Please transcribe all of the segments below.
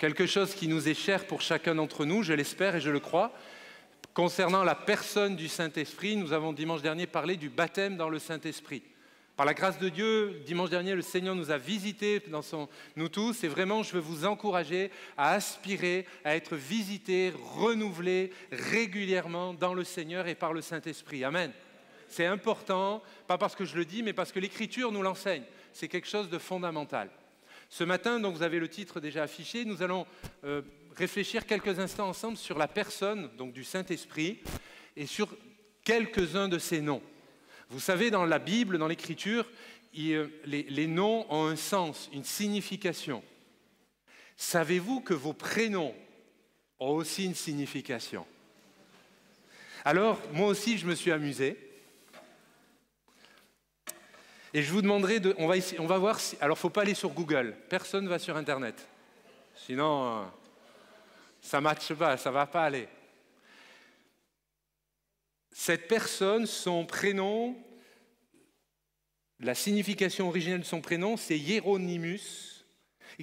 quelque chose qui nous est cher pour chacun d'entre nous, je l'espère et je le crois. Concernant la personne du Saint-Esprit, nous avons dimanche dernier parlé du baptême dans le Saint-Esprit. Par la grâce de Dieu, dimanche dernier, le Seigneur nous a visités, nous tous, et vraiment, je veux vous encourager à aspirer, à être visités, renouvelés régulièrement dans le Seigneur et par le Saint-Esprit. Amen. C'est important, pas parce que je le dis, mais parce que l'Écriture nous l'enseigne. C'est quelque chose de fondamental. Ce matin, donc, vous avez le titre déjà affiché, nous allons réfléchir quelques instants ensemble sur la personne donc, du Saint-Esprit et sur quelques-uns de ses noms. Vous savez, dans la Bible, dans l'Écriture, les noms ont un sens, une signification. Savez-vous que vos prénoms ont aussi une signification? Alors, moi aussi, je me suis amusé. Et je vous demanderai, on va voir, alors il ne faut pas aller sur Google, personne ne va sur Internet. Sinon, ça ne matche pas, ça ne va pas aller. Cette personne, son prénom, la signification originelle de son prénom, c'est Hieronymus,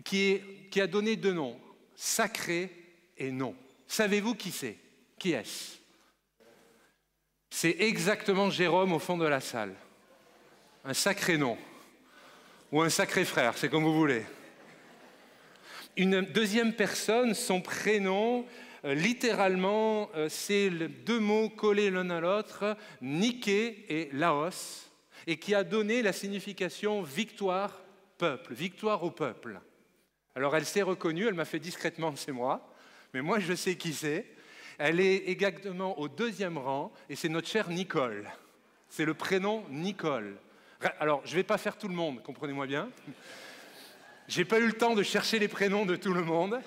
qui a donné deux noms, sacré et nom. Savez-vous qui c'est? Qui est-ce? C'est exactement Jérôme au fond de la salle. Un sacré nom, ou un sacré frère, c'est comme vous voulez. Une deuxième personne, son prénom, littéralement, c'est deux mots collés l'un à l'autre, Niké et Laos, et qui a donné la signification victoire, peuple, victoire au peuple. Alors elle s'est reconnue, elle m'a fait discrètement, c'est moi, mais moi je sais qui c'est. Elle est exactement au deuxième rang, et c'est notre chère Nicole. C'est le prénom Nicole. Alors, je ne vais pas faire tout le monde, comprenez-moi bien. Je n'ai pas eu le temps de chercher les prénoms de tout le monde.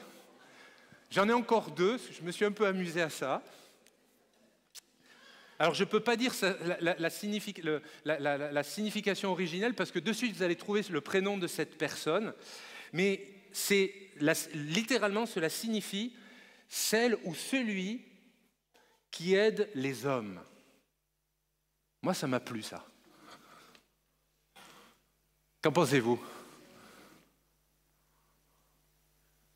J'en ai encore deux, je me suis un peu amusé à ça. Alors, je ne peux pas dire la signification originelle, parce que de suite, vous allez trouver le prénom de cette personne. Mais littéralement, cela signifie celle ou celui qui aide les hommes. Moi, ça m'a plu, ça. Qu'en pensez-vous?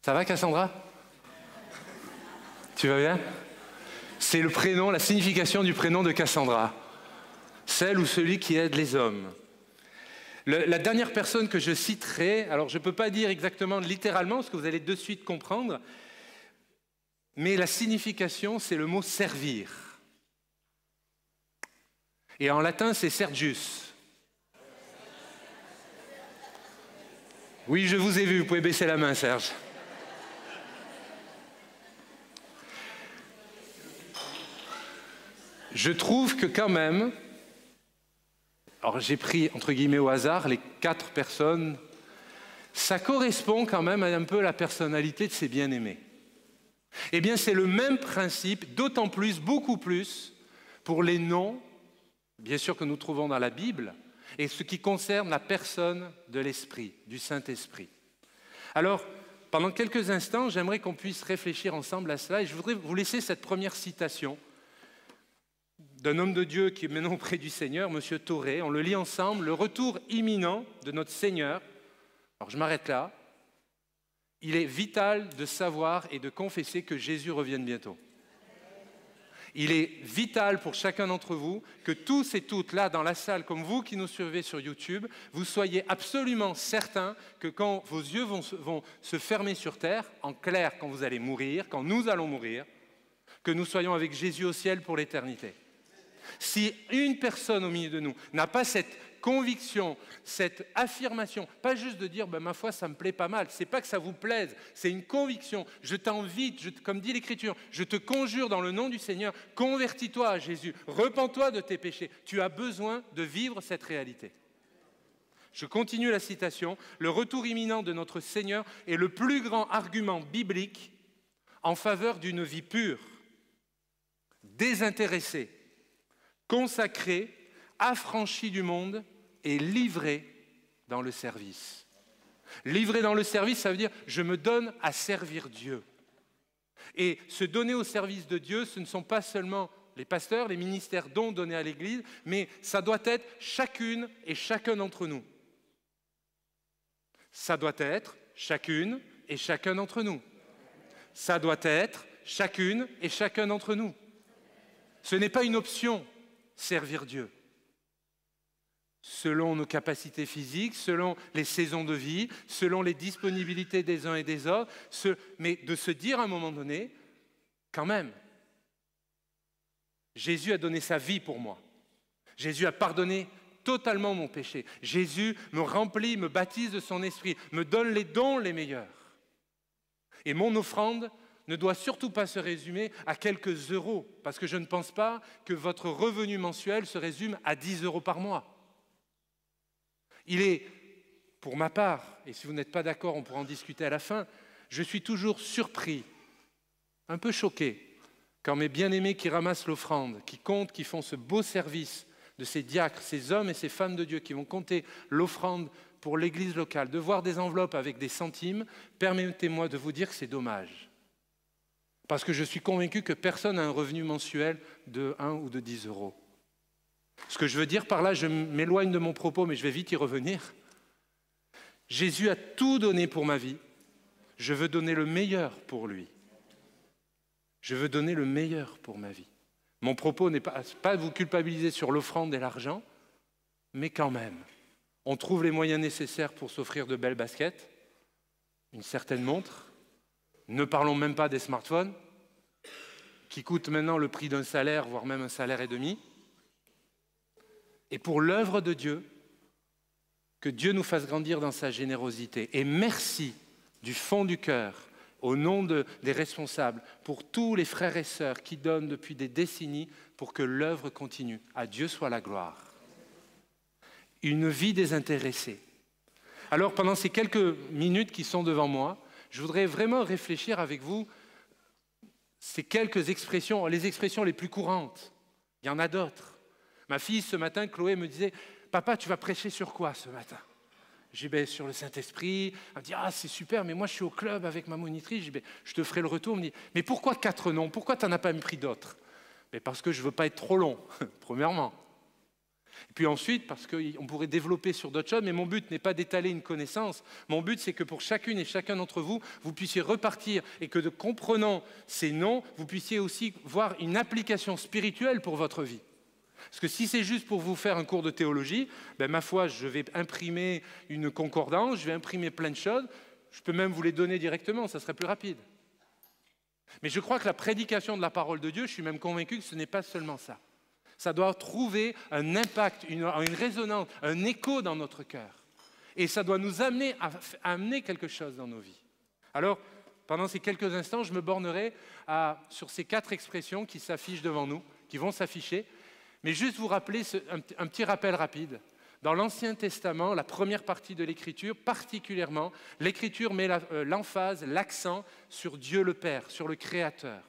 Ça va, Cassandra? Tu vas bien? C'est le prénom, la signification du prénom de Cassandra. Celle ou celui qui aide les hommes. La dernière personne que je citerai, alors je ne peux pas dire exactement littéralement, parce que vous allez de suite comprendre, mais la signification, c'est le mot servir. Et en latin, c'est sergius. Oui, je vous ai vu, vous pouvez baisser la main, Serge. Je trouve que quand même, alors j'ai pris entre guillemets au hasard les 4 personnes, ça correspond quand même à un peu la personnalité de ces bien-aimés. Eh bien, c'est le même principe, d'autant plus, beaucoup plus, pour les noms, bien sûr que nous trouvons dans la Bible, et ce qui concerne la personne de l'Esprit, du Saint-Esprit. Alors, pendant quelques instants, j'aimerais qu'on puisse réfléchir ensemble à cela, et je voudrais vous laisser cette première citation d'un homme de Dieu qui est maintenant auprès du Seigneur, M. Thoré. On le lit ensemble, le retour imminent de notre Seigneur. Alors, je m'arrête là. Il est vital de savoir et de confesser que Jésus revienne bientôt. Il est vital pour chacun d'entre vous que tous et toutes là dans la salle, comme vous qui nous suivez sur YouTube, vous soyez absolument certains que quand vos yeux vont se fermer sur terre, en clair quand vous allez mourir, quand nous allons mourir, que nous soyons avec Jésus au ciel pour l'éternité. Si une personne au milieu de nous n'a pas cette conviction, cette affirmation, pas juste de dire ma foi ça me plaît pas mal, c'est pas que ça vous plaise, c'est une conviction. Je t'invite, comme dit l'Écriture, je te conjure dans le nom du Seigneur, convertis-toi à Jésus, repens-toi de tes péchés. Tu as besoin de vivre cette réalité. Je continue la citation. Le retour imminent de notre Seigneur est le plus grand argument biblique en faveur d'une vie pure, désintéressée, consacrée, affranchie du monde et livré dans le service. Livré dans le service, ça veut dire je me donne à servir Dieu. Et se donner au service de Dieu, ce ne sont pas seulement les pasteurs, les ministères dons donnés à l'Église, mais ça doit être chacune et chacun d'entre nous. Ça doit être chacune et chacun d'entre nous. Ça doit être chacune et chacun d'entre nous. Ce n'est pas une option, servir Dieu. Selon nos capacités physiques, selon les saisons de vie, selon les disponibilités des uns et des autres, mais de se dire à un moment donné, quand même, Jésus a donné sa vie pour moi. Jésus a pardonné totalement mon péché. Jésus me remplit, me baptise de son esprit, me donne les dons les meilleurs. Et mon offrande ne doit surtout pas se résumer à quelques euros, parce que je ne pense pas que votre revenu mensuel se résume à 10 euros par mois. Il est, pour ma part, et si vous n'êtes pas d'accord, on pourra en discuter à la fin, je suis toujours surpris, un peu choqué, quand mes bien-aimés qui ramassent l'offrande, qui comptent, qui font ce beau service de ces diacres, ces hommes et ces femmes de Dieu qui vont compter l'offrande pour l'église locale, de voir des enveloppes avec des centimes, permettez-moi de vous dire que c'est dommage. Parce que je suis convaincu que personne n'a un revenu mensuel de 1 ou de 10 euros. Ce que je veux dire par là, je m'éloigne de mon propos, mais je vais vite y revenir. Jésus a tout donné pour ma vie. Je veux donner le meilleur pour lui. Je veux donner le meilleur pour ma vie. Mon propos n'est pas de vous culpabiliser sur l'offrande et l'argent, mais quand même, on trouve les moyens nécessaires pour s'offrir de belles baskets, une certaine montre. Ne parlons même pas des smartphones, qui coûtent maintenant le prix d'un salaire, voire même un salaire et demi. Et pour l'œuvre de Dieu, que Dieu nous fasse grandir dans sa générosité. Et merci du fond du cœur, au nom des responsables, pour tous les frères et sœurs qui donnent depuis des décennies pour que l'œuvre continue. À Dieu soit la gloire. Une vie désintéressée. Alors pendant ces quelques minutes qui sont devant moi, je voudrais vraiment réfléchir avec vous ces quelques expressions, les expressions les plus courantes. Il y en a d'autres. Ma fille, ce matin, Chloé, me disait « Papa, tu vas prêcher sur quoi ce matin ?» J'ai dit sur le Saint-Esprit. Elle me dit « Ah, c'est super, mais moi je suis au club avec ma monitrice. » J'ai dit je te ferai le retour. Elle me dit « Mais pourquoi 4 noms? Pourquoi tu n'en as pas pris d'autres ?» Parce que je ne veux pas être trop long, premièrement. Et puis ensuite, parce qu'on pourrait développer sur d'autres choses, mais mon but n'est pas d'étaler une connaissance. Mon but, c'est que pour chacune et chacun d'entre vous, vous puissiez repartir et que, comprenant ces noms, vous puissiez aussi voir une application spirituelle pour votre vie. Parce que si c'est juste pour vous faire un cours de théologie, ma foi, je vais imprimer une concordance, je vais imprimer plein de choses, je peux même vous les donner directement, ça serait plus rapide. Mais je crois que la prédication de la parole de Dieu, je suis même convaincu que ce n'est pas seulement ça. Ça doit trouver un impact, une résonance, un écho dans notre cœur. Et ça doit nous amener à amener quelque chose dans nos vies. Alors, pendant ces quelques instants, je me bornerai sur ces 4 expressions qui s'affichent devant nous, qui vont s'afficher. Mais juste vous rappeler un petit rappel rapide. Dans l'Ancien Testament, la première partie de l'Écriture, particulièrement, l'Écriture met l'emphase, l'accent sur Dieu le Père, sur le Créateur.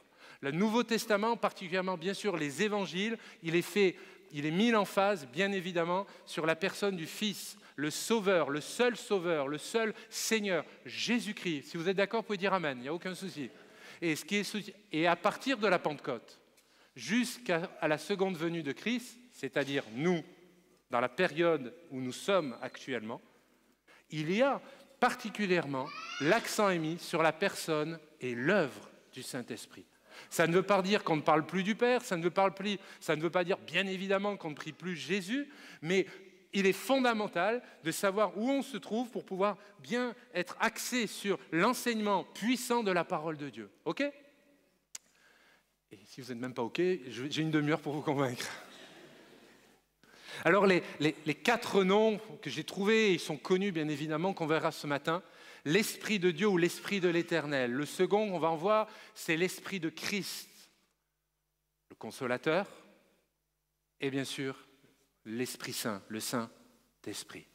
Le Nouveau Testament, particulièrement bien sûr les Évangiles, il est mis l'emphase bien évidemment sur la personne du Fils, le Sauveur, le seul Seigneur, Jésus-Christ. Si vous êtes d'accord, vous pouvez dire Amen, il n'y a aucun souci. Et à partir de la Pentecôte, jusqu'à la seconde venue de Christ, c'est-à-dire nous, dans la période où nous sommes actuellement, il y a particulièrement l'accent est mis sur la personne et l'œuvre du Saint-Esprit. Ça ne veut pas dire qu'on ne parle plus du Père, ça ne veut pas dire bien évidemment qu'on ne prie plus Jésus, mais il est fondamental de savoir où on se trouve pour pouvoir bien être axé sur l'enseignement puissant de la parole de Dieu. OK ? Et si vous n'êtes même pas OK, j'ai une demi-heure pour vous convaincre. Alors les 4 noms que j'ai trouvés, ils sont connus bien évidemment, qu'on verra ce matin. L'Esprit de Dieu ou l'Esprit de l'Éternel. Le second, on va en voir, c'est l'Esprit de Christ, le Consolateur, et bien sûr, l'Esprit Saint, le Saint-Esprit.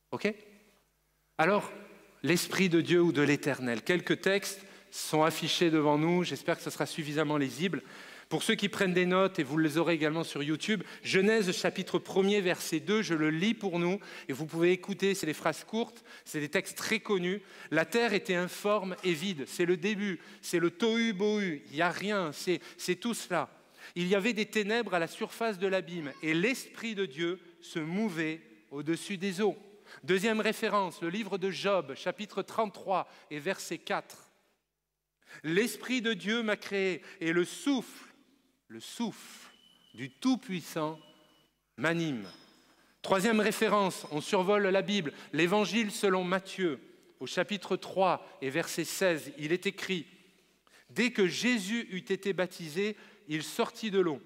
OK ? Alors, l'Esprit de Dieu ou de l'Éternel. Quelques textes sont affichés devant nous, j'espère que ce sera suffisamment lisible. Pour ceux qui prennent des notes, et vous les aurez également sur YouTube, Genèse chapitre 1er, verset 2, je le lis pour nous, et vous pouvez écouter, c'est des phrases courtes, c'est des textes très connus. La terre était informe et vide, c'est le début, c'est le tohu-bohu, il n'y a rien, c'est tout cela. Il y avait des ténèbres à la surface de l'abîme, et l'Esprit de Dieu se mouvait au-dessus des eaux. Deuxième référence, le livre de Job, chapitre 33 et verset 4. L'Esprit de Dieu m'a créé et le souffle du Tout-Puissant m'anime. Troisième référence, on survole la Bible, l'Évangile selon Matthieu, au chapitre 3 et verset 16, il est écrit « Dès que Jésus eut été baptisé, il sortit de l'eau.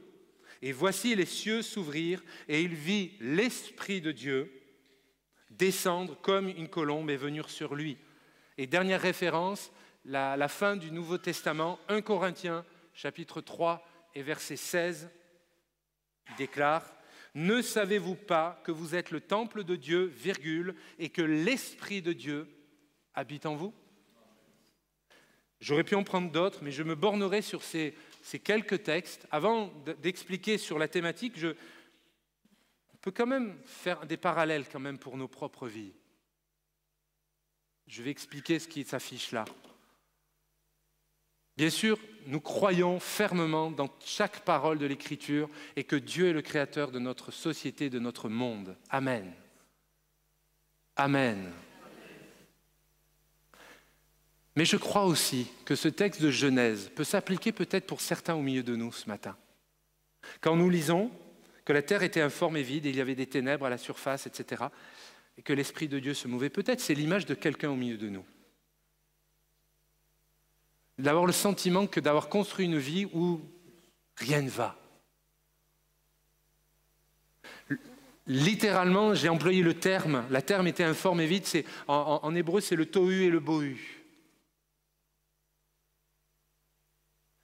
Et voici les cieux s'ouvrirent, et il vit l'Esprit de Dieu descendre comme une colombe et venir sur lui. » Et dernière référence, la fin du Nouveau Testament, 1 Corinthiens, chapitre 3 et verset 16, il déclare « Ne savez-vous pas que vous êtes le temple de Dieu, virgule, et que l'Esprit de Dieu habite en vous ?» J'aurais pu en prendre d'autres, mais je me bornerai sur ces quelques textes. Avant d'expliquer sur la thématique, on peut quand même faire des parallèles quand même pour nos propres vies. Je vais expliquer ce qui s'affiche là. Bien sûr, nous croyons fermement dans chaque parole de l'Écriture et que Dieu est le créateur de notre société, de notre monde. Amen. Amen. Mais je crois aussi que ce texte de Genèse peut s'appliquer peut-être pour certains au milieu de nous ce matin. Quand nous lisons que la terre était informe et vide, et il y avait des ténèbres à la surface, etc., et que l'Esprit de Dieu se mouvait, peut-être c'est l'image de quelqu'un au milieu de nous. D'avoir le sentiment que d'avoir construit une vie où rien ne va. Littéralement, j'ai employé le terme, la terre était informe et vide, en hébreu c'est le tohu et le bohu.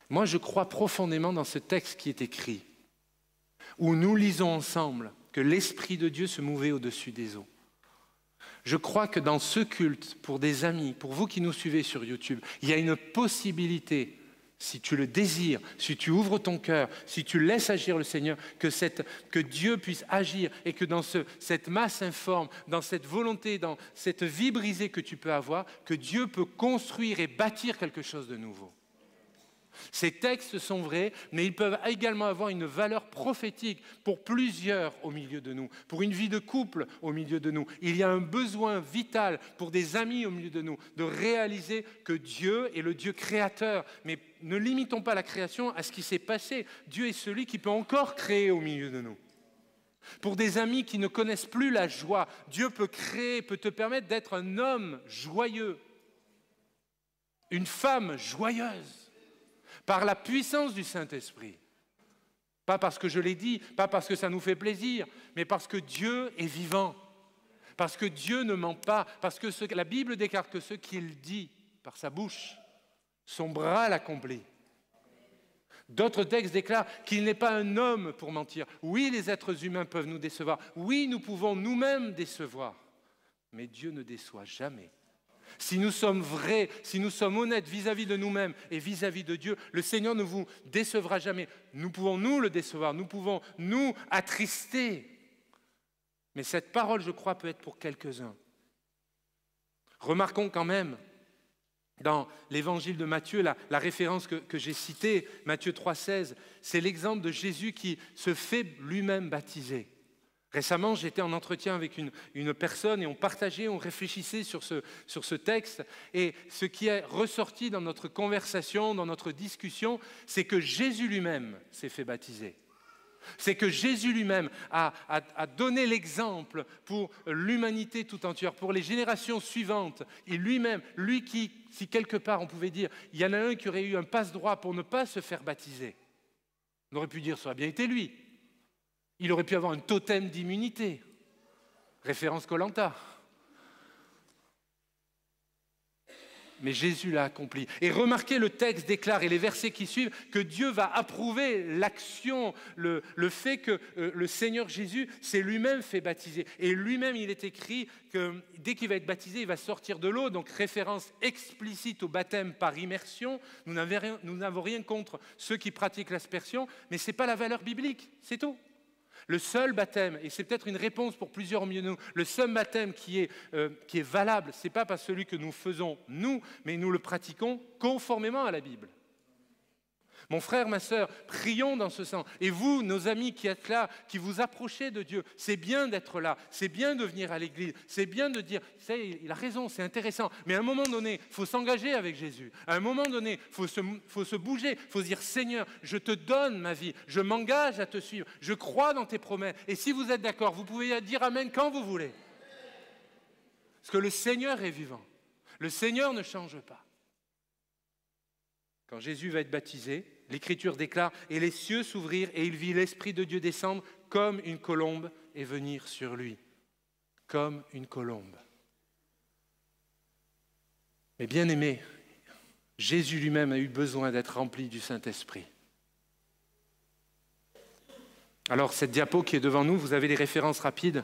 Moi je crois profondément dans ce texte qui est écrit, où nous lisons ensemble que l'Esprit de Dieu se mouvait au-dessus des eaux. Je crois que dans ce culte, pour des amis, pour vous qui nous suivez sur YouTube, il y a une possibilité, si tu le désires, si tu ouvres ton cœur, si tu laisses agir le Seigneur, que Dieu puisse agir et que dans cette masse informe, dans cette volonté, dans cette vie brisée que tu peux avoir, que Dieu peut construire et bâtir quelque chose de nouveau. Ces textes sont vrais, mais ils peuvent également avoir une valeur prophétique pour plusieurs au milieu de nous, pour une vie de couple au milieu de nous. Il y a un besoin vital pour des amis au milieu de nous de réaliser que Dieu est le Dieu créateur. Mais ne limitons pas la création à ce qui s'est passé. Dieu est celui qui peut encore créer au milieu de nous. Pour des amis qui ne connaissent plus la joie, Dieu peut créer, peut te permettre d'être un homme joyeux, une femme joyeuse. Par la puissance du Saint-Esprit. Pas parce que je l'ai dit, pas parce que ça nous fait plaisir, mais parce que Dieu est vivant. Parce que Dieu ne ment pas. Parce que la Bible déclare que ce qu'il dit par sa bouche, son bras l'accomplit. D'autres textes déclarent qu'il n'est pas un homme pour mentir. Oui, les êtres humains peuvent nous décevoir. Oui, nous pouvons nous-mêmes décevoir. Mais Dieu ne déçoit jamais. Si nous sommes vrais, si nous sommes honnêtes vis-à-vis de nous-mêmes et vis-à-vis de Dieu, le Seigneur ne vous décevra jamais. Nous pouvons nous le décevoir, nous pouvons nous attrister. Mais cette parole, je crois, peut être pour quelques-uns. Remarquons quand même, dans l'évangile de Matthieu, la référence que j'ai citée, Matthieu 3,16, c'est l'exemple de Jésus qui se fait lui-même baptiser. Récemment, j'étais en entretien avec une personne et on partageait, on réfléchissait sur ce texte. Et ce qui est ressorti dans notre conversation, dans notre discussion, c'est que Jésus lui-même s'est fait baptiser. C'est que Jésus lui-même a donné l'exemple pour l'humanité tout entière, pour les générations suivantes. Et lui-même, lui qui, si quelque part on pouvait dire, il y en a un qui aurait eu un passe-droit pour ne pas se faire baptiser, on aurait pu dire, ça a bien été lui. Il aurait pu avoir un totem d'immunité. Référence Koh-Lanta. Mais Jésus l'a accompli. Et remarquez, le texte déclare, et les versets qui suivent, que Dieu va approuver l'action, le fait que le Seigneur Jésus s'est lui-même fait baptiser. Et lui-même, il est écrit que dès qu'il va être baptisé, il va sortir de l'eau. Donc, référence explicite au baptême par immersion. Nous n'avons rien contre ceux qui pratiquent l'aspersion, mais ce n'est pas la valeur biblique, c'est tout. Le seul baptême, et c'est peut-être une réponse pour plusieurs au milieu de nous, le seul baptême qui est valable, ce n'est pas celui que nous faisons nous, mais nous le pratiquons conformément à la Bible. Mon frère, ma sœur, prions dans ce sens. Et vous, nos amis qui êtes là, qui vous approchez de Dieu, c'est bien d'être là, c'est bien de venir à l'église, c'est bien de dire, il a raison, c'est intéressant. Mais à un moment donné, il faut s'engager avec Jésus. À un moment donné, il faut se bouger, il faut se dire, Seigneur, je te donne ma vie, je m'engage à te suivre, je crois dans tes promesses. Et si vous êtes d'accord, vous pouvez dire Amen quand vous voulez. Parce que le Seigneur est vivant. Le Seigneur ne change pas. Quand Jésus va être baptisé, l'Écriture déclare « Et les cieux s'ouvrirent et il vit l'Esprit de Dieu descendre comme une colombe et venir sur lui. » Comme une colombe. Mais bien aimé, Jésus lui-même a eu besoin d'être rempli du Saint-Esprit. Alors cette diapo qui est devant nous, vous avez des références rapides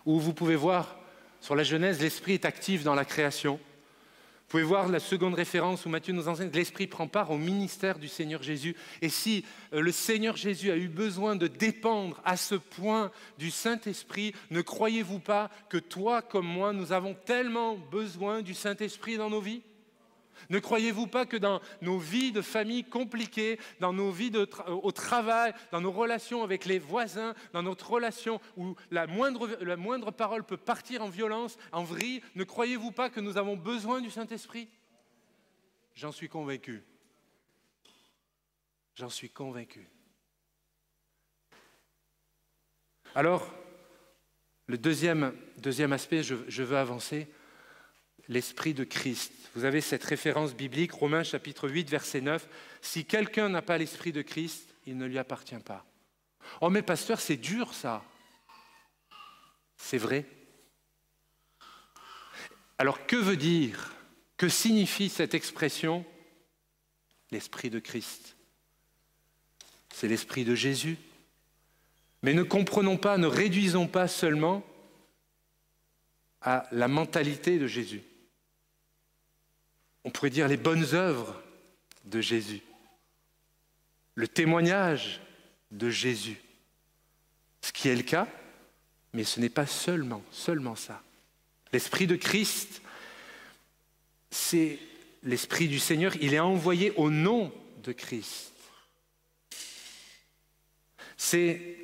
où vous pouvez voir sur la Genèse, l'Esprit est actif dans la création. Vous pouvez voir la seconde référence où Matthieu nous enseigne que l'Esprit prend part au ministère du Seigneur Jésus. Et si le Seigneur Jésus a eu besoin de dépendre à ce point du Saint-Esprit, ne croyez-vous pas que toi comme moi, nous avons tellement besoin du Saint-Esprit dans nos vies ? Ne croyez-vous pas que dans nos vies de famille compliquées, dans nos vies au travail, dans nos relations avec les voisins, dans notre relation où la moindre parole peut partir en violence, en vrille, ne croyez-vous pas que nous avons besoin du Saint-Esprit ? J'en suis convaincu. J'en suis convaincu. Alors, le deuxième aspect, je veux avancer. L'Esprit de Christ. Vous avez cette référence biblique, Romains chapitre 8, verset 9. « Si quelqu'un n'a pas l'Esprit de Christ, il ne lui appartient pas. » Oh mais pasteur, c'est dur ça. C'est vrai. Alors que veut dire, que signifie cette expression ? L'Esprit de Christ. C'est l'Esprit de Jésus. Mais ne comprenons pas, ne réduisons pas seulement à la mentalité de Jésus. On pourrait dire les bonnes œuvres de Jésus, le témoignage de Jésus, ce qui est le cas, mais ce n'est pas seulement ça. L'Esprit de Christ, c'est l'Esprit du Seigneur, il est envoyé au nom de Christ. C'est,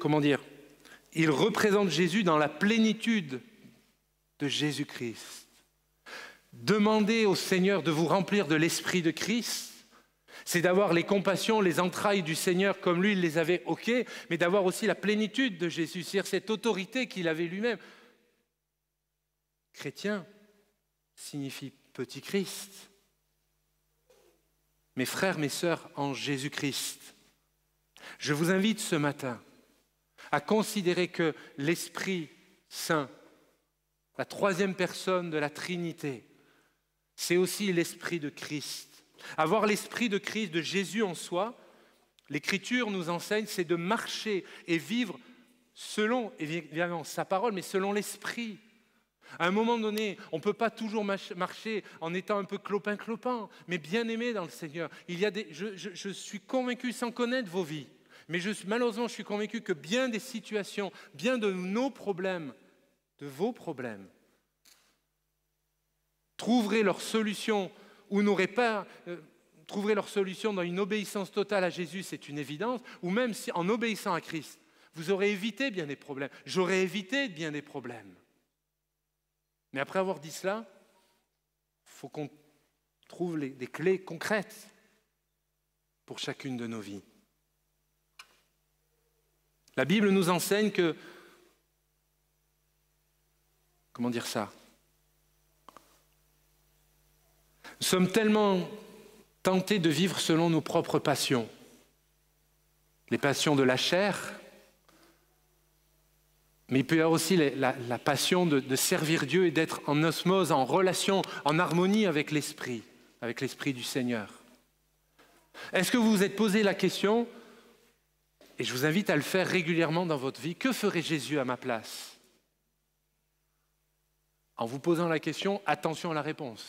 il représente Jésus dans la plénitude de Jésus-Christ. Demandez au Seigneur de vous remplir de l'Esprit de Christ, c'est d'avoir les compassions, les entrailles du Seigneur comme lui, il les avait, ok, mais d'avoir aussi la plénitude de Jésus, c'est-à-dire cette autorité qu'il avait lui-même. Chrétien signifie petit Christ. Mes frères, mes sœurs en Jésus-Christ, je vous invite ce matin à considérer que l'Esprit Saint, la troisième personne de la Trinité, c'est aussi l'Esprit de Christ. Avoir l'Esprit de Christ, de Jésus en soi, l'Écriture nous enseigne, c'est de marcher et vivre selon, évidemment, sa parole, mais selon l'Esprit. À un moment donné, on ne peut pas toujours marcher en étant un peu clopin-clopin, mais bien aimé dans le Seigneur. Je suis convaincu, sans connaître vos vies, mais malheureusement, je suis convaincu que bien des situations, bien de nos problèmes, de vos problèmes, trouverez leur solution ou n'auraient pas trouverez leur solution dans une obéissance totale à Jésus, c'est une évidence, ou même si en obéissant à Christ, vous aurez évité bien des problèmes. J'aurais évité bien des problèmes. Mais après avoir dit cela, il faut qu'on trouve des clés concrètes pour chacune de nos vies. La Bible nous enseigne que, comment dire ça ? Nous sommes tellement tentés de vivre selon nos propres passions. Les passions de la chair, mais il peut y avoir aussi la passion de servir Dieu et d'être en osmose, en relation, en harmonie avec l'Esprit du Seigneur. Est-ce que vous vous êtes posé la question, et je vous invite à le faire régulièrement dans votre vie, que ferait Jésus à ma place ? En vous posant la question, attention à la réponse.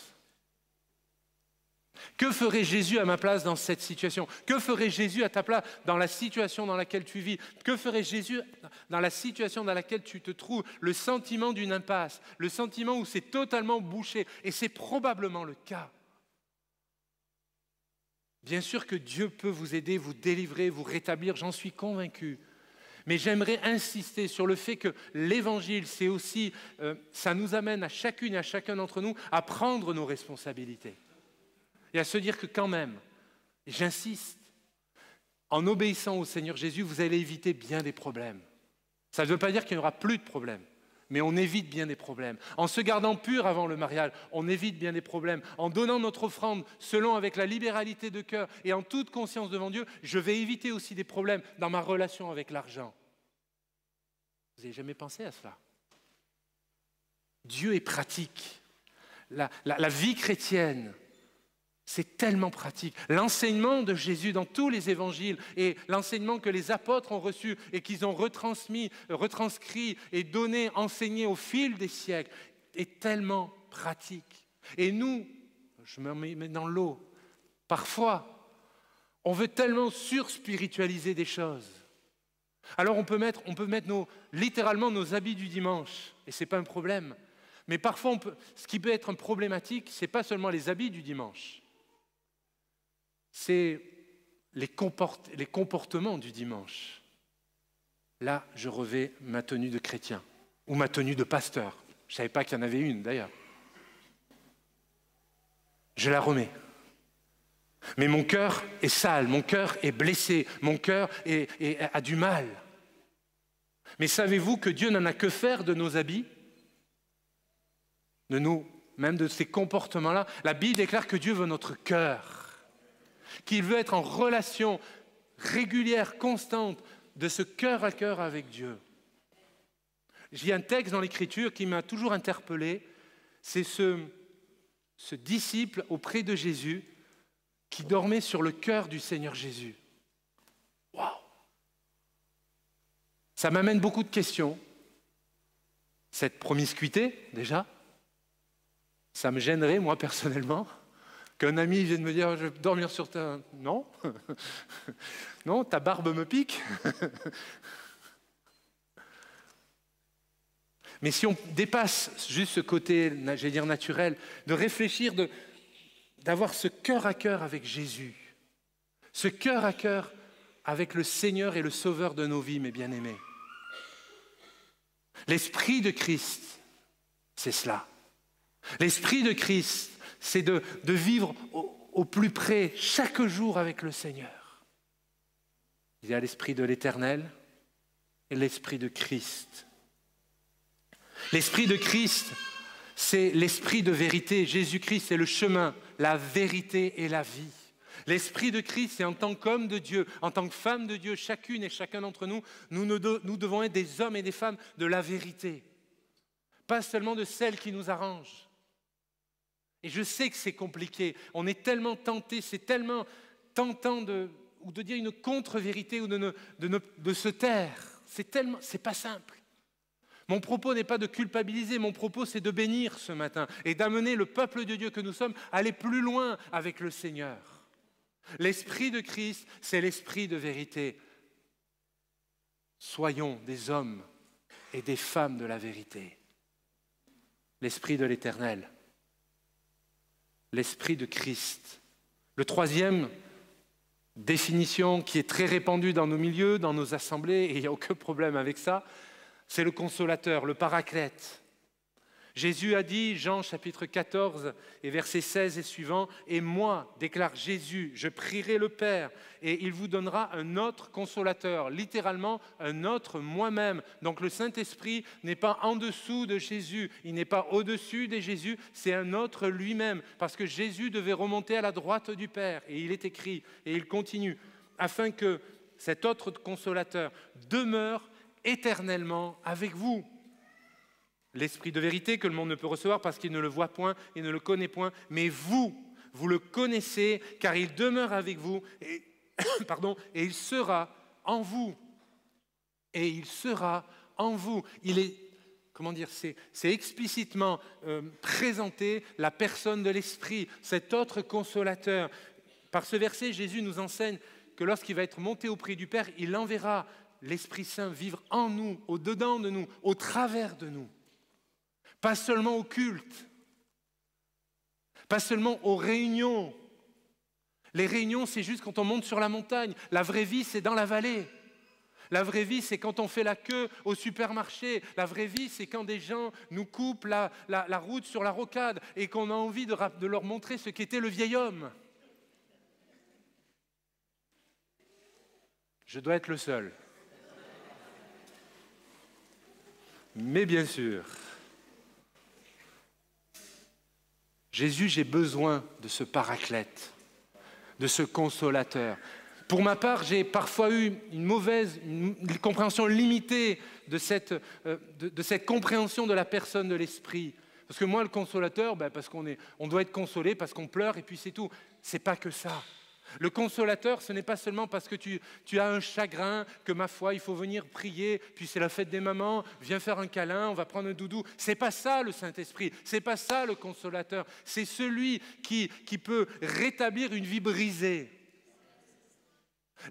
Que ferait Jésus à ma place dans cette situation ? Que ferait Jésus à ta place dans la situation dans laquelle tu vis ? Que ferait Jésus dans la situation dans laquelle tu te trouves ? Le sentiment d'une impasse, le sentiment où c'est totalement bouché, et c'est probablement le cas. Bien sûr que Dieu peut vous aider, vous délivrer, vous rétablir, j'en suis convaincu. Mais j'aimerais insister sur le fait que l'Évangile, c'est aussi, ça nous amène à chacune et à chacun d'entre nous à prendre nos responsabilités. Et à se dire que quand même, et j'insiste, en obéissant au Seigneur Jésus, vous allez éviter bien des problèmes. Ça ne veut pas dire qu'il n'y aura plus de problèmes, mais on évite bien des problèmes. En se gardant pur avant le mariage, on évite bien des problèmes. En donnant notre offrande selon avec la libéralité de cœur et en toute conscience devant Dieu, je vais éviter aussi des problèmes dans ma relation avec l'argent. Vous n'avez jamais pensé à cela? Dieu est pratique. La vie chrétienne, c'est tellement pratique. L'enseignement de Jésus dans tous les évangiles et l'enseignement que les apôtres ont reçu et qu'ils ont retranscrit et donné, enseigné au fil des siècles est tellement pratique. Et nous, je me mets dans l'eau, parfois, on veut tellement surspiritualiser des choses. Alors on peut mettre littéralement nos habits du dimanche, et ce n'est pas un problème. Mais parfois, ce qui peut être problématique, ce n'est pas seulement les habits du dimanche. C'est les comportements du dimanche. Là, je revais ma tenue de chrétien ou ma tenue de pasteur. Je ne savais pas qu'il y en avait une, d'ailleurs. Je la remets. Mais mon cœur est sale, mon cœur est blessé, mon cœur a du mal. Mais savez-vous que Dieu n'en a que faire de nos habits, même de ces comportements-là? La Bible déclare que Dieu veut notre cœur. Qu'il veut être en relation régulière, constante, de ce cœur à cœur avec Dieu. J'ai un texte dans l'Écriture qui m'a toujours interpellé, c'est ce disciple auprès de Jésus qui dormait sur le cœur du Seigneur Jésus. Waouh! Ça m'amène beaucoup de questions. Cette promiscuité, déjà, ça me gênerait, moi, personnellement. Qu'un ami vienne me dire « je vais dormir sur ta... » Non. Non, ta barbe me pique. Mais si on dépasse juste ce côté, j'allais dire naturel, de réfléchir, d'avoir ce cœur à cœur avec Jésus, ce cœur à cœur avec le Seigneur et le Sauveur de nos vies, mes bien-aimés. L'Esprit de Christ, c'est cela. L'Esprit de Christ, c'est de vivre au plus près, chaque jour avec le Seigneur. Il y a l'Esprit de l'Éternel et l'Esprit de Christ. L'Esprit de Christ, c'est l'Esprit de vérité. Jésus-Christ, c'est le chemin, la vérité et la vie. L'Esprit de Christ, c'est en tant qu'homme de Dieu, en tant que femme de Dieu, chacune et chacun d'entre nous, nous devons être des hommes et des femmes de la vérité. Pas seulement de celle qui nous arrange. Et je sais que c'est compliqué, on est tellement tenté, c'est tellement tentant de dire une contre-vérité ou de se taire. C'est pas simple. Mon propos n'est pas de culpabiliser, mon propos c'est de bénir ce matin et d'amener le peuple de Dieu que nous sommes à aller plus loin avec le Seigneur. L'Esprit de Christ, c'est l'Esprit de vérité. Soyons des hommes et des femmes de la vérité. L'Esprit de l'Éternel. L'Esprit de Christ. Le troisième définition qui est très répandue dans nos milieux, dans nos assemblées, et il n'y a aucun problème avec ça, c'est le consolateur, le paraclète. Jésus a dit, Jean chapitre 14 et versets 16 et suivants, « Et moi, déclare Jésus, je prierai le Père, et il vous donnera un autre consolateur, littéralement un autre moi-même. » Donc le Saint-Esprit n'est pas en dessous de Jésus, il n'est pas au-dessus de Jésus, c'est un autre lui-même, parce que Jésus devait remonter à la droite du Père, et il est écrit, et il continue, afin que cet autre consolateur demeure éternellement avec vous. L'Esprit de vérité que le monde ne peut recevoir parce qu'il ne le voit point et ne le connaît point. Mais vous le connaissez car il demeure avec vous et il sera en vous. Et il sera en vous. Il est, c'est explicitement présenté la personne de l'Esprit, cet autre consolateur. Par ce verset, Jésus nous enseigne que lorsqu'il va être monté auprès du Père, il enverra l'Esprit Saint vivre en nous, au-dedans de nous, au travers de nous. Pas seulement au culte, pas seulement aux réunions, Les réunions, c'est juste quand on monte sur la montagne. La vraie vie, c'est dans la vallée. La vraie vie, c'est quand on fait la queue au supermarché. La vraie vie, c'est quand des gens nous coupent la route sur la rocade et qu'on a envie de leur montrer ce qu'était le vieil homme. Je dois être le seul. Mais bien sûr, Jésus, j'ai besoin de ce paraclète, de ce consolateur. Pour ma part, j'ai parfois eu une compréhension limitée de cette compréhension de la personne de l'Esprit. Parce que moi, le consolateur, parce on doit être consolé, parce qu'on pleure, et puis c'est tout. C'est pas que ça. Le consolateur, ce n'est pas seulement parce que tu as un chagrin, que ma foi, il faut venir prier, puis c'est la fête des mamans, viens faire un câlin, on va prendre un doudou. C'est pas ça le Saint-Esprit, c'est pas ça le consolateur. C'est celui qui peut rétablir une vie brisée.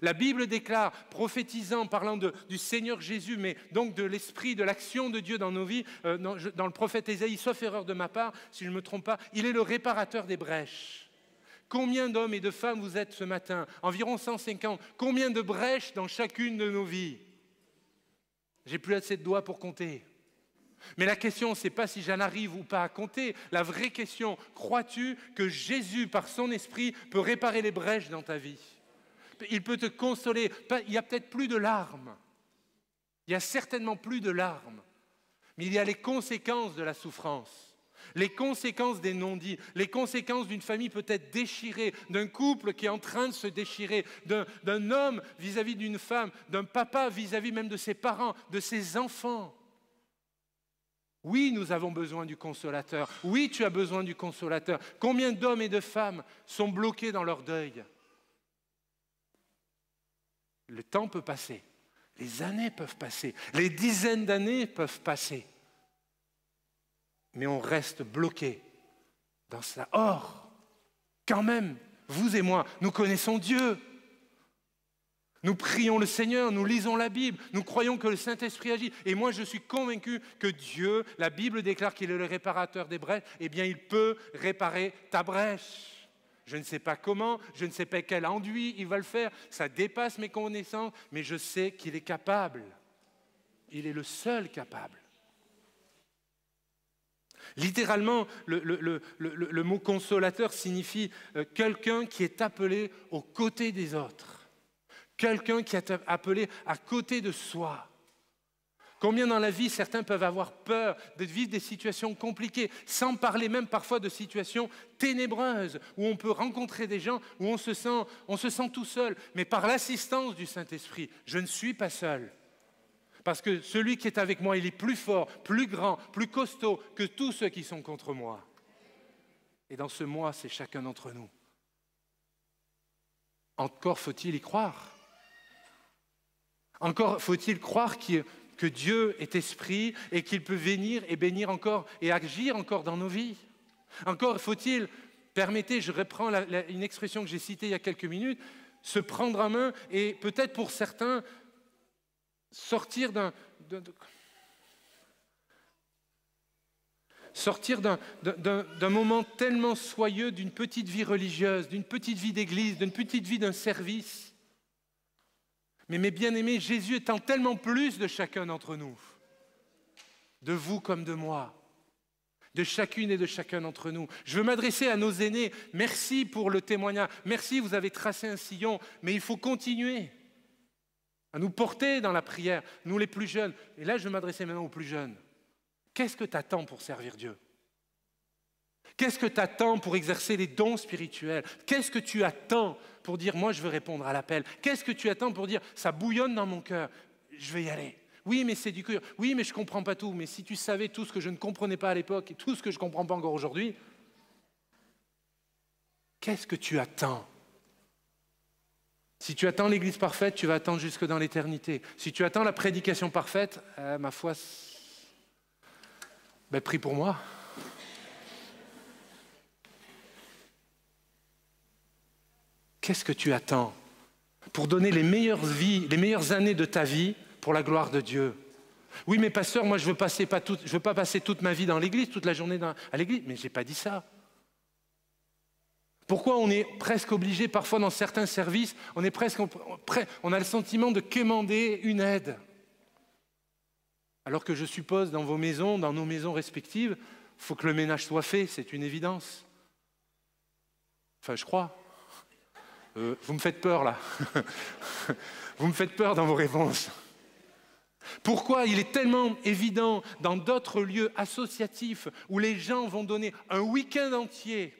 La Bible déclare, prophétisant, parlant du Seigneur Jésus, mais donc de l'Esprit, de l'action de Dieu dans nos vies, dans le prophète Ésaïe, sauf erreur de ma part, si je ne me trompe pas, il est le réparateur des brèches. Combien d'hommes et de femmes vous êtes ce matin? Environ 150. Combien de brèches dans chacune de nos vies? J'ai plus assez de doigts pour compter. Mais la question, ce n'est pas si j'en arrive ou pas à compter. La vraie question, crois-tu que Jésus, par son esprit, peut réparer les brèches dans ta vie? Il peut te consoler. Il n'y a peut-être plus de larmes. Il n'y a certainement plus de larmes. Mais il y a les conséquences de la souffrance. Les conséquences des non-dits, les conséquences d'une famille peut-être déchirée, d'un couple qui est en train de se déchirer, d'un homme vis-à-vis d'une femme, d'un papa vis-à-vis même de ses parents, de ses enfants. Oui, nous avons besoin du consolateur. Oui, tu as besoin du consolateur. Combien d'hommes et de femmes sont bloqués dans leur deuil? Le temps peut passer, les années peuvent passer, les dizaines d'années peuvent passer. Mais on reste bloqué dans ça. Or, quand même, vous et moi, nous connaissons Dieu. Nous prions le Seigneur, nous lisons la Bible, nous croyons que le Saint-Esprit agit. Et moi, je suis convaincu que Dieu, la Bible déclare qu'il est le réparateur des brèches, eh bien, il peut réparer ta brèche. Je ne sais pas comment, je ne sais pas quel enduit il va le faire, ça dépasse mes connaissances, mais je sais qu'il est capable. Il est le seul capable. Littéralement, le mot consolateur signifie quelqu'un qui est appelé aux côtés des autres, quelqu'un qui est appelé à côté de soi. Combien dans la vie certains peuvent avoir peur de vivre des situations compliquées, sans parler même parfois de situations ténébreuses, où on peut rencontrer des gens, où on se sent tout seul, mais par l'assistance du Saint-Esprit, je ne suis pas seul. Parce que celui qui est avec moi, il est plus fort, plus grand, plus costaud que tous ceux qui sont contre moi. Et dans ce moi, c'est chacun d'entre nous. Encore faut-il y croire. Encore faut-il croire que Dieu est esprit et qu'il peut venir et bénir encore et agir encore dans nos vies. Encore faut-il, permettez, je reprends une expression que j'ai citée il y a quelques minutes, se prendre en main et peut-être pour certains, sortir d'un moment tellement soyeux d'une petite vie religieuse, d'une petite vie d'église, d'une petite vie d'un service. Mais mes bien-aimés, Jésus étant tellement plus de chacun d'entre nous, de vous comme de moi, de chacune et de chacun d'entre nous. Je veux m'adresser à nos aînés. Merci pour le témoignage. Merci, vous avez tracé un sillon, mais il faut continuer à nous porter dans la prière, nous les plus jeunes. Et là, je vais m'adresser maintenant aux plus jeunes. Qu'est-ce que tu attends pour servir Dieu? Qu'est-ce que tu attends pour exercer les dons spirituels? Qu'est-ce que tu attends pour dire, moi, je veux répondre à l'appel? Qu'est-ce que tu attends pour dire, ça bouillonne dans mon cœur, je vais y aller? Oui, mais c'est du cœur. Oui, mais je ne comprends pas tout. Mais si tu savais tout ce que je ne comprenais pas à l'époque et tout ce que je ne comprends pas encore aujourd'hui, qu'est-ce que tu attends? Si tu attends l'Église parfaite, tu vas attendre jusque dans l'éternité. Si tu attends la prédication parfaite, ma foi, prie pour moi. Qu'est-ce que tu attends pour donner les meilleures années de ta vie pour la gloire de Dieu? Oui, mais pasteur, moi je veux pas passer toute ma vie dans l'Église, toute la journée à l'Église. Mais je n'ai pas dit ça. Pourquoi on est presque obligé, parfois dans certains services, on a le sentiment de quémander une aide. Alors que je suppose, dans vos maisons, dans nos maisons respectives, il faut que le ménage soit fait, c'est une évidence. Enfin, je crois. Vous me faites peur, là. Vous me faites peur dans vos réponses. Pourquoi il est tellement évident dans d'autres lieux associatifs où les gens vont donner un week-end entier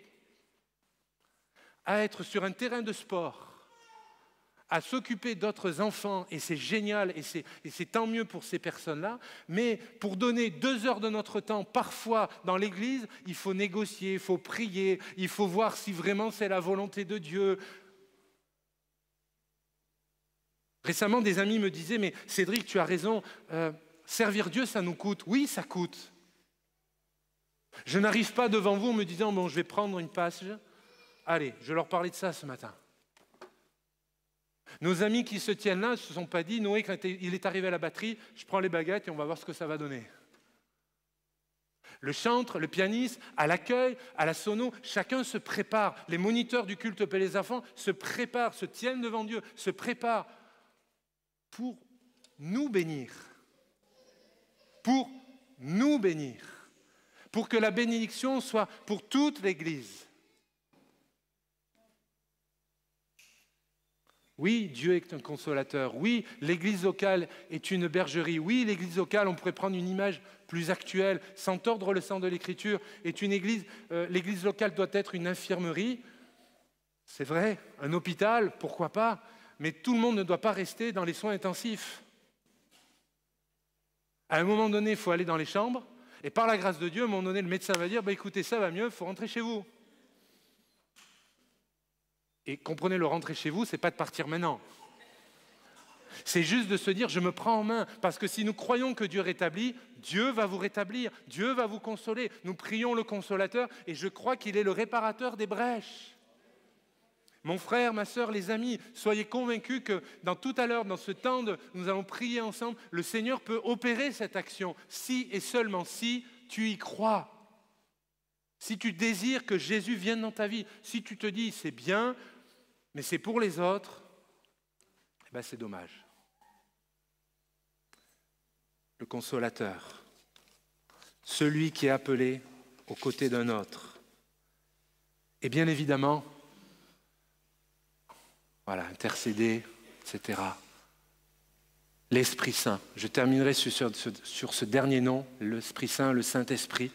à être sur un terrain de sport, à s'occuper d'autres enfants, et c'est génial, et c'est tant mieux pour ces personnes-là, mais pour donner 2 heures de notre temps, parfois dans l'église, il faut négocier, il faut prier, il faut voir si vraiment c'est la volonté de Dieu. Récemment, des amis me disaient « Mais Cédric, tu as raison, servir Dieu, ça nous coûte. » Oui, ça coûte. Je n'arrive pas devant vous en me disant « Bon, je vais prendre une page. » Allez, je leur parlais de ça ce matin. Nos amis qui se tiennent là ne se sont pas dit « Noé, quand il est arrivé à la batterie, je prends les baguettes et on va voir ce que ça va donner. » Le chantre, le pianiste, à l'accueil, à la sono, chacun se prépare. Les moniteurs du culte et les enfants se préparent, se tiennent devant Dieu, se préparent pour nous bénir. Pour nous bénir. Pour que la bénédiction soit pour toute l'Église. Oui, Dieu est un consolateur. Oui, l'Église locale est une bergerie. Oui, l'Église locale, on pourrait prendre une image plus actuelle, sans tordre le sens de l'Écriture, est une Église. L'Église locale doit être une infirmerie. C'est vrai, un hôpital, pourquoi pas, mais tout le monde ne doit pas rester dans les soins intensifs. À un moment donné, il faut aller dans les chambres, et par la grâce de Dieu, à un moment donné, le médecin va dire « Écoutez, ça va mieux, il faut rentrer chez vous ». Et comprenez, le rentrer chez vous, ce n'est pas de partir maintenant. C'est juste de se dire, je me prends en main. Parce que si nous croyons que Dieu rétablit, Dieu va vous rétablir, Dieu va vous consoler. Nous prions le consolateur et je crois qu'il est le réparateur des brèches. Mon frère, ma sœur, les amis, soyez convaincus que dans tout à l'heure, dans ce temps nous allons prier ensemble, le Seigneur peut opérer cette action si et seulement si tu y crois. Si tu désires que Jésus vienne dans ta vie, si tu te dis c'est bien, mais c'est pour les autres, eh bien c'est dommage. Le consolateur, celui qui est appelé aux côtés d'un autre. Et bien évidemment, voilà, intercéder, etc. L'Esprit Saint. Je terminerai sur ce dernier nom, l'Esprit Saint, le Saint-Esprit.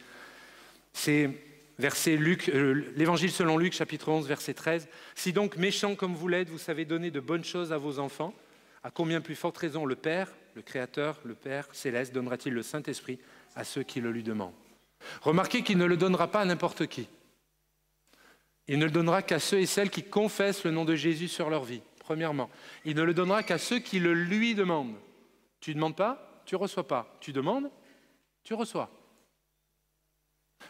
C'est l'Évangile selon Luc, chapitre 11, verset 13. « Si donc, méchants comme vous l'êtes, vous savez donner de bonnes choses à vos enfants, à combien plus forte raison le Père, le Créateur, le Père céleste, donnera-t-il le Saint-Esprit à ceux qui le lui demandent ?» Remarquez qu'il ne le donnera pas à n'importe qui. Il ne le donnera qu'à ceux et celles qui confessent le nom de Jésus sur leur vie, premièrement. Il ne le donnera qu'à ceux qui le lui demandent. Tu ne demandes pas, tu ne reçois pas. Tu demandes, tu reçois.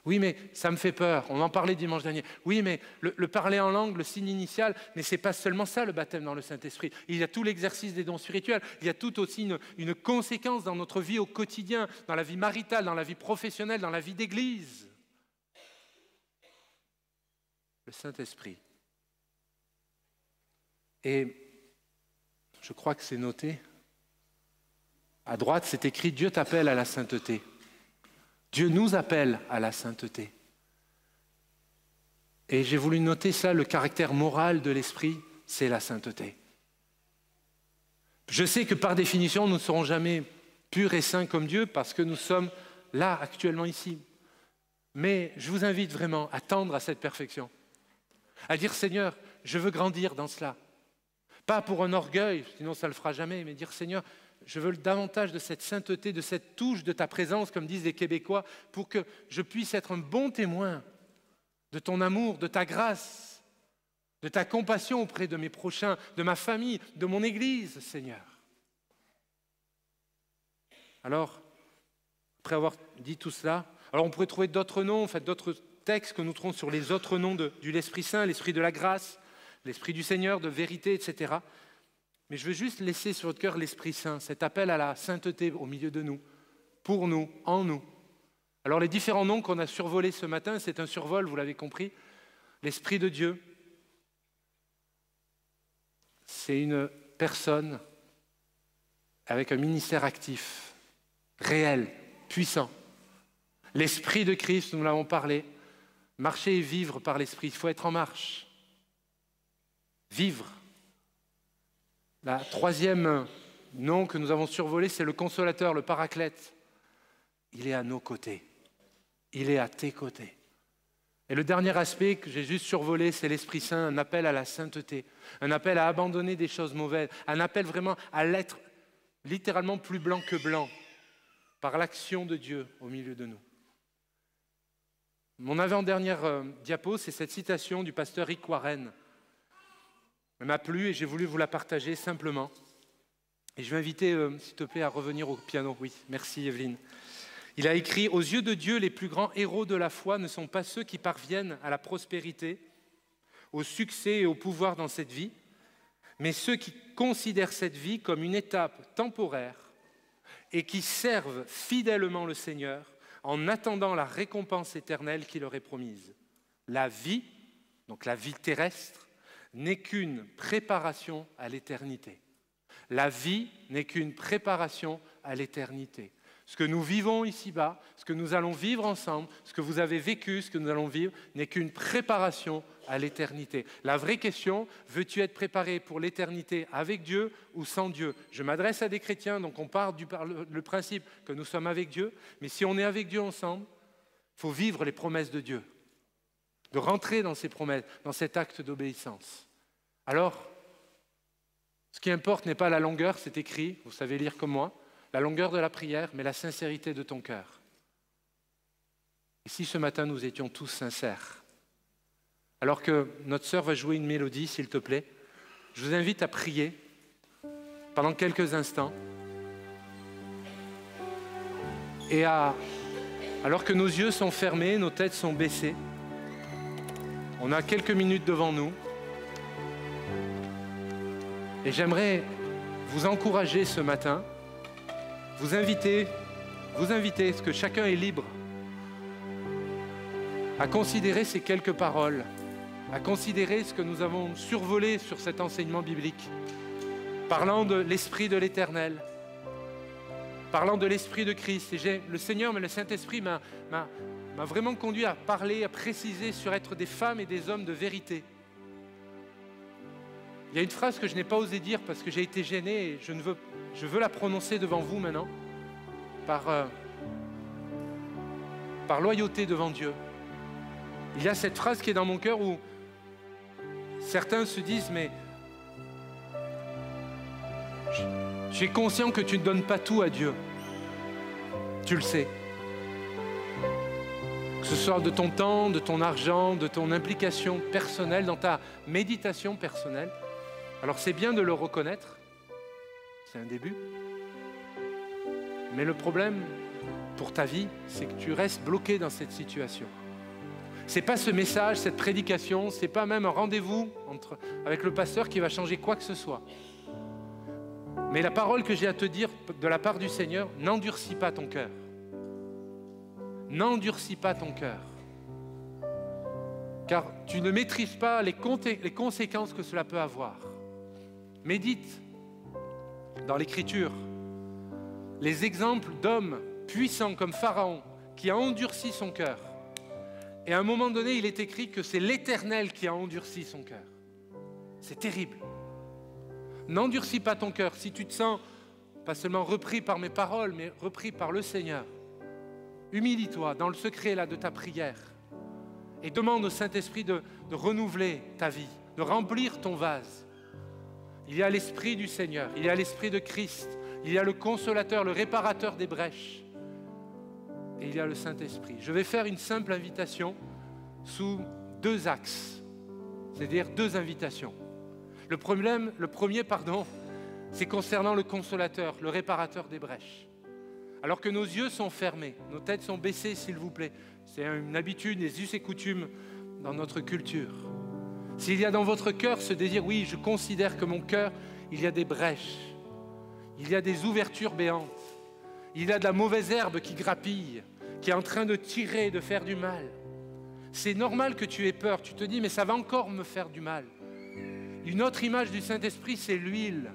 Oui, mais ça me fait peur. On en parlait dimanche dernier. Oui, mais le parler en langue, le signe initial, mais ce n'est pas seulement ça le baptême dans le Saint-Esprit. Il y a tout l'exercice des dons spirituels. Il y a tout aussi une conséquence dans notre vie au quotidien, dans la vie maritale, dans la vie professionnelle, dans la vie d'église. Le Saint-Esprit. Et je crois que c'est noté. À droite, c'est écrit « Dieu t'appelle à la sainteté ». Dieu nous appelle à la sainteté. Et j'ai voulu noter ça, le caractère moral de l'Esprit, c'est la sainteté. Je sais que par définition, nous ne serons jamais purs et saints comme Dieu parce que nous sommes là, actuellement ici. Mais je vous invite vraiment à tendre à cette perfection. À dire, Seigneur, je veux grandir dans cela. Pas pour un orgueil, sinon ça ne le fera jamais, mais dire, Seigneur, je veux davantage de cette sainteté, de cette touche de ta présence, comme disent les Québécois, pour que je puisse être un bon témoin de ton amour, de ta grâce, de ta compassion auprès de mes prochains, de ma famille, de mon Église, Seigneur. Alors, après avoir dit tout cela, alors on pourrait trouver d'autres noms, en fait, d'autres textes que nous trouvons sur les autres noms de l'Esprit Saint, l'Esprit de la grâce, l'Esprit du Seigneur, de vérité, etc. Mais je veux juste laisser sur votre cœur l'Esprit Saint, cet appel à la sainteté au milieu de nous, pour nous, en nous. Alors les différents noms qu'on a survolés ce matin, c'est un survol, vous l'avez compris. L'Esprit de Dieu, c'est une personne avec un ministère actif, réel, puissant. L'Esprit de Christ, nous l'avons parlé, marcher et vivre par l'Esprit, il faut être en marche. Vivre. La troisième nom que nous avons survolé, c'est le Consolateur, le Paraclète. Il est à nos côtés. Il est à tes côtés. Et le dernier aspect que j'ai juste survolé, c'est l'Esprit Saint, un appel à la sainteté, un appel à abandonner des choses mauvaises, un appel vraiment à l'être littéralement plus blanc que blanc, par l'action de Dieu au milieu de nous. Mon avant-dernière diapo, c'est cette citation du pasteur Rick Warren. Elle m'a plu et j'ai voulu vous la partager simplement. Et je vais inviter, s'il te plaît, à revenir au piano. Oui, merci Evelyne. Il a écrit « Aux yeux de Dieu, les plus grands héros de la foi ne sont pas ceux qui parviennent à la prospérité, au succès et au pouvoir dans cette vie, mais ceux qui considèrent cette vie comme une étape temporaire et qui servent fidèlement le Seigneur en attendant la récompense éternelle qui leur est promise. La vie, donc la vie terrestre, n'est qu'une préparation à l'éternité. La vie n'est qu'une préparation à l'éternité. Ce que nous vivons ici-bas, ce que nous allons vivre ensemble, ce que vous avez vécu, ce que nous allons vivre, n'est qu'une préparation à l'éternité. La vraie question, veux-tu être préparé pour l'éternité avec Dieu ou sans Dieu? Je m'adresse à des chrétiens, donc on part du principe que nous sommes avec Dieu, mais si on est avec Dieu ensemble, il faut vivre les promesses de Dieu, de rentrer dans ces promesses, dans cet acte d'obéissance. Alors, ce qui importe n'est pas la longueur, c'est écrit, vous savez lire comme moi, la longueur de la prière, mais la sincérité de ton cœur. Et si ce matin nous étions tous sincères, alors que notre sœur va jouer une mélodie, s'il te plaît, je vous invite à prier pendant quelques instants et alors que nos yeux sont fermés, nos têtes sont baissées, on a quelques minutes devant nous et j'aimerais vous encourager ce matin, vous inviter, parce que chacun est libre, à considérer ces quelques paroles, à considérer ce que nous avons survolé sur cet enseignement biblique, parlant de l'Esprit de l'Éternel, parlant de l'Esprit de Christ. Et le Seigneur, mais le Saint-Esprit m'a vraiment conduit à parler, à préciser sur être des femmes et des hommes de vérité. Il y a une phrase que je n'ai pas osé dire parce que j'ai été gêné et je veux la prononcer devant vous maintenant, par loyauté devant Dieu. Il y a cette phrase qui est dans mon cœur où certains se disent, mais tu es conscient que tu ne donnes pas tout à Dieu. Tu le sais. Que ce soit de ton temps, de ton argent, de ton implication personnelle, dans ta méditation personnelle. Alors c'est bien de le reconnaître, c'est un début. Mais le problème pour ta vie, c'est que tu restes bloqué dans cette situation. Ce n'est pas ce message, cette prédication, ce n'est pas même un rendez-vous avec le pasteur qui va changer quoi que ce soit. Mais la parole que j'ai à te dire de la part du Seigneur, n'endurcis pas ton cœur. N'endurcis pas ton cœur. Car tu ne maîtrises pas les conséquences que cela peut avoir. Médite dans l'Écriture les exemples d'hommes puissants comme Pharaon qui a endurci son cœur. Et à un moment donné, il est écrit que c'est l'Éternel qui a endurci son cœur. C'est terrible. N'endurcis pas ton cœur. Si tu te sens pas seulement repris par mes paroles, mais repris par le Seigneur, humilie-toi dans le secret là, de ta prière et demande au Saint-Esprit de renouveler ta vie, de remplir ton vase. Il y a l'Esprit du Seigneur, il y a l'Esprit de Christ, il y a le Consolateur, le réparateur des brèches, et il y a le Saint-Esprit. Je vais faire une simple invitation sous deux axes, c'est-à-dire deux invitations. Le premier, c'est concernant le Consolateur, le réparateur des brèches. Alors que nos yeux sont fermés, nos têtes sont baissées, s'il vous plaît. C'est une habitude, des us et coutumes dans notre culture. S'il y a dans votre cœur ce désir, oui, je considère que mon cœur, il y a des brèches, il y a des ouvertures béantes, il y a de la mauvaise herbe qui grappille, qui est en train de tirer, de faire du mal. C'est normal que tu aies peur, tu te dis, mais ça va encore me faire du mal. Une autre image du Saint-Esprit, c'est l'huile.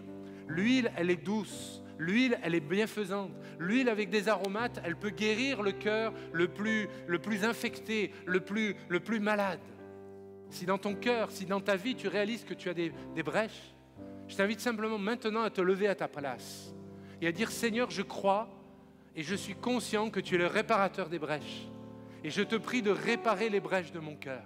L'huile, elle est douce. L'huile, elle est bienfaisante. L'huile avec des aromates, elle peut guérir le cœur le plus infecté, le plus malade. Si dans ton cœur, si dans ta vie, tu réalises que tu as des brèches, je t'invite simplement maintenant à te lever à ta place et à dire « Seigneur, je crois et je suis conscient que tu es le réparateur des brèches. Et je te prie de réparer les brèches de mon cœur,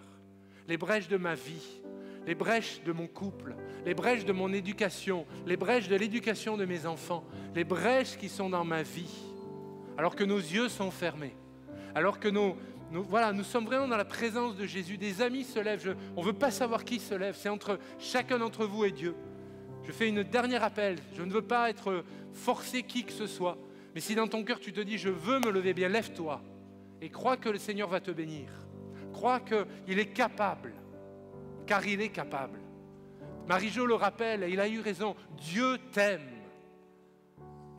les brèches de ma vie, les brèches de mon couple, les brèches de mon éducation, les brèches de l'éducation de mes enfants, les brèches qui sont dans ma vie, alors que nos yeux sont fermés, alors que nous sommes vraiment dans la présence de Jésus. Des amis se lèvent, on ne veut pas savoir qui se lève, c'est entre chacun d'entre vous et Dieu. Je fais une dernière appel, je ne veux pas être forcé qui que ce soit, mais si dans ton cœur tu te dis « je veux me lever », bien lève-toi et crois que le Seigneur va te bénir. Crois qu'il est capable, car il est capable. Marie-Jo le rappelle, et il a eu raison, Dieu t'aime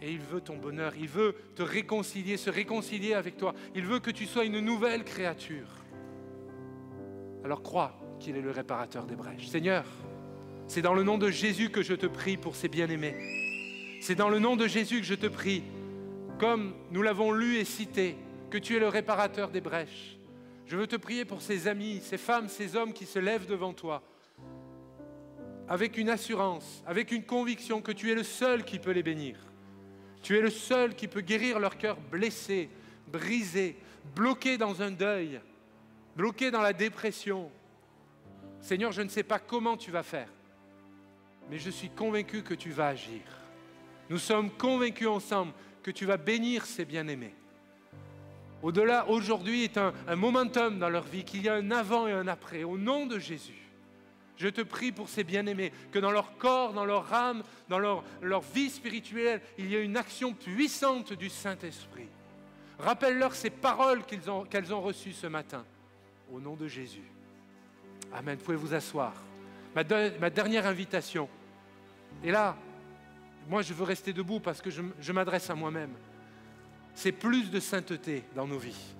et il veut ton bonheur, il veut te réconcilier, se réconcilier avec toi, il veut que tu sois une nouvelle créature. Alors crois qu'il est le réparateur des brèches. Seigneur, c'est dans le nom de Jésus que je te prie pour ces bien-aimés. C'est dans le nom de Jésus que je te prie, comme nous l'avons lu et cité, que tu es le réparateur des brèches. Je veux te prier pour ces amis, ces femmes, ces hommes qui se lèvent devant toi, avec une assurance, avec une conviction que tu es le seul qui peut les bénir. Tu es le seul qui peut guérir leur cœur blessé, brisé, bloqué dans un deuil, bloqué dans la dépression. Seigneur, je ne sais pas comment tu vas faire, mais je suis convaincu que tu vas agir. Nous sommes convaincus ensemble que tu vas bénir ces bien-aimés. Au-delà, aujourd'hui est un momentum dans leur vie, qu'il y a un avant et un après. Au nom de Jésus, je te prie pour ces bien-aimés, que dans leur corps, dans leur âme, dans leur vie spirituelle, il y a une action puissante du Saint-Esprit. Rappelle-leur ces paroles qu'elles ont reçues ce matin. Au nom de Jésus. Amen. Vous pouvez vous asseoir. Ma dernière invitation. Et là, moi je veux rester debout parce que je m'adresse à moi-même. C'est plus de sainteté dans nos vies.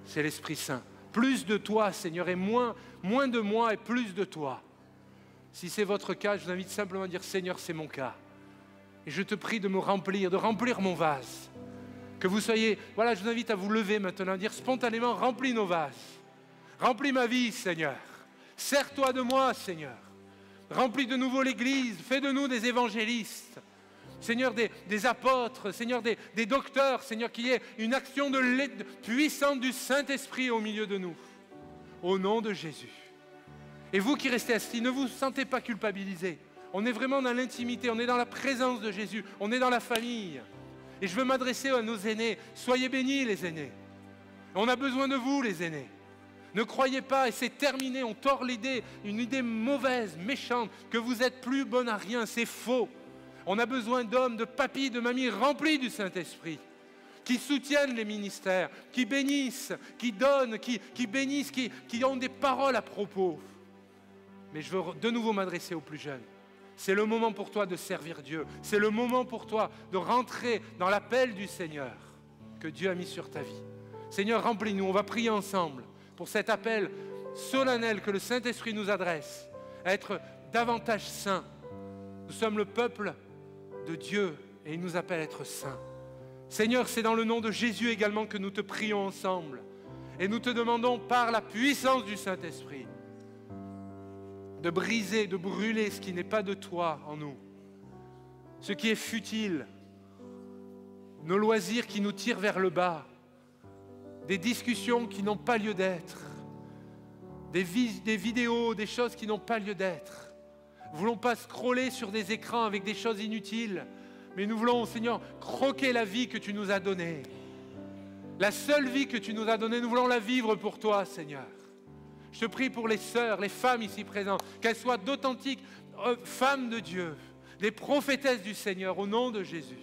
C'est l'Esprit Saint. Plus de toi, Seigneur, et moins de moi et plus de toi. Si c'est votre cas, je vous invite simplement à dire, Seigneur, c'est mon cas. Et je te prie de me remplir, de remplir mon vase. Que vous soyez, voilà, je vous invite à vous lever maintenant, à dire spontanément, remplis nos vases. Remplis ma vie, Seigneur. Sers-toi de moi, Seigneur. Remplis de nouveau l'Église. Fais de nous des évangélistes. Seigneur, des apôtres, Seigneur, des docteurs, Seigneur, qu'il y ait une action puissante du Saint-Esprit au milieu de nous. Au nom de Jésus. Et vous qui restez assis, ne vous sentez pas culpabilisés. On est vraiment dans l'intimité, on est dans la présence de Jésus, on est dans la famille. Et je veux m'adresser à nos aînés. Soyez bénis, les aînés. On a besoin de vous, les aînés. Ne croyez pas, et c'est terminé, on tord l'idée, une idée mauvaise, méchante, que vous êtes plus bon à rien, c'est faux. On a besoin d'hommes, de papis, de mamies remplis du Saint-Esprit, qui soutiennent les ministères, qui bénissent, qui donnent, qui bénissent, qui ont des paroles à propos. Mais je veux de nouveau m'adresser aux plus jeunes. C'est le moment pour toi de servir Dieu. C'est le moment pour toi de rentrer dans l'appel du Seigneur que Dieu a mis sur ta vie. Seigneur, remplis-nous. On va prier ensemble pour cet appel solennel que le Saint-Esprit nous adresse, à être davantage saints. Nous sommes le peuple de Dieu et il nous appelle à être saints. Seigneur, c'est dans le nom de Jésus également que nous te prions ensemble et nous te demandons par la puissance du Saint-Esprit de briser, de brûler ce qui n'est pas de toi en nous, ce qui est futile, nos loisirs qui nous tirent vers le bas, des discussions qui n'ont pas lieu d'être, des vidéos, des choses qui n'ont pas lieu d'être. Nous ne voulons pas scroller sur des écrans avec des choses inutiles, mais nous voulons, Seigneur, croquer la vie que tu nous as donnée. La seule vie que tu nous as donnée, nous voulons la vivre pour toi, Seigneur. Je te prie pour les sœurs, les femmes ici présentes, qu'elles soient d'authentiques femmes de Dieu, des prophétesses du Seigneur, au nom de Jésus.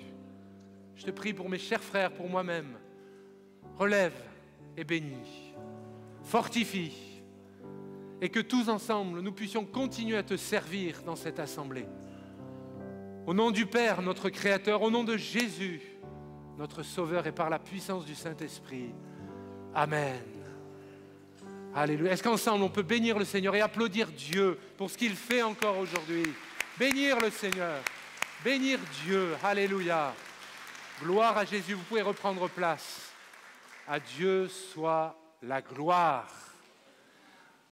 Je te prie pour mes chers frères, pour moi-même. Relève et bénis. Fortifie. Et que tous ensemble, nous puissions continuer à te servir dans cette assemblée. Au nom du Père, notre Créateur, au nom de Jésus, notre Sauveur, et par la puissance du Saint-Esprit. Amen. Alléluia. Est-ce qu'ensemble, on peut bénir le Seigneur et applaudir Dieu pour ce qu'il fait encore aujourd'hui? Bénir le Seigneur, bénir Dieu. Alléluia. Gloire à Jésus. Vous pouvez reprendre place. À Dieu soit la gloire.